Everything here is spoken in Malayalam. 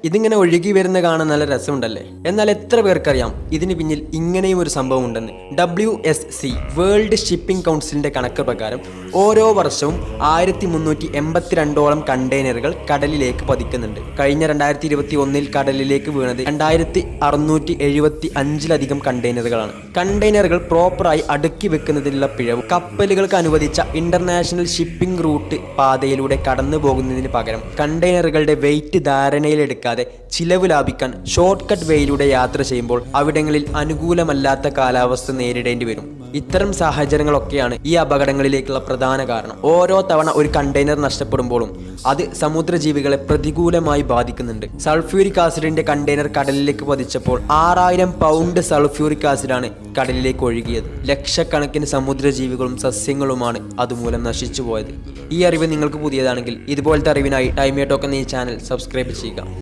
ഇതിങ്ങനെ ഒഴുകി വരുന്ന കാണാൻ നല്ല രസമുണ്ടല്ലേ? എന്നാൽ എത്ര പേർക്കറിയാം ഇതിന് പിന്നിൽ ഇങ്ങനെയും ഒരു സംഭവം ഉണ്ടെന്ന്? WSC വേൾഡ് ഷിപ്പിംഗ് കൗൺസിലിന്റെ കണക്ക് പ്രകാരം ഓരോ വർഷവും 1382ഓളം കണ്ടെയ്നറുകൾ കടലിലേക്ക് പതിക്കുന്നുണ്ട്. കഴിഞ്ഞ 2021 കടലിലേക്ക് വീണത് 2675ലധികം കണ്ടെയ്നറുകളാണ്. കണ്ടെയ്നറുകൾ പ്രോപ്പറായി അടുക്കി വെക്കുന്നതിനുള്ള പിഴവ് കപ്പലുകൾക്ക് അനുവദിച്ച ഇന്റർനാഷണൽ ഷിപ്പിംഗ് റൂട്ട് പാതയിലൂടെ കടന്നു പോകുന്നതിന് പകരം കണ്ടെയ്നറുകളുടെ വെയിറ്റ് ധാരണയിലെടുക്കാതെ ചിലവ് ലാഭിക്കാൻ ഷോർട്ട് കട്ട് വേയിലൂടെ യാത്ര ചെയ്യുമ്പോൾ അവിടങ്ങളിൽ അനുകൂലമല്ലാത്ത കാലാവസ്ഥ നേരിടേണ്ടി വരും. ഇത്തരം സാഹചര്യങ്ങളൊക്കെയാണ് ഈ അപകടങ്ങളിലേക്കുള്ള പ്രധാന കാരണം. ഓരോ തവണ ഒരു കണ്ടെയ്നർ നഷ്ടപ്പെടുമ്പോഴും അത് സമുദ്രജീവികളെ പ്രതികൂലമായി ബാധിക്കുന്നുണ്ട്. സൾഫ്യൂരിക് ആസിഡിന്റെ കണ്ടെയ്നർ കടലിലേക്ക് പതിച്ചപ്പോൾ 6000 പൗണ്ട് സൾഫ്യൂരിക് ആസിഡാണ് കടലിലേക്ക് ഒഴുകിയത്. ലക്ഷക്കണക്കിന് സമുദ്രജീവികളും സസ്യങ്ങളുമാണ് അതുമൂലം നശിച്ചു പോയത്. ഈ അറിവ് നിങ്ങൾക്ക് പുതിയതാണെങ്കിൽ ഇതുപോലത്തെ അറിവിനായി ടൈം ടോക്ക് എന്ന ഈ ചാനൽ സബ്സ്ക്രൈബ് ചെയ്യുക.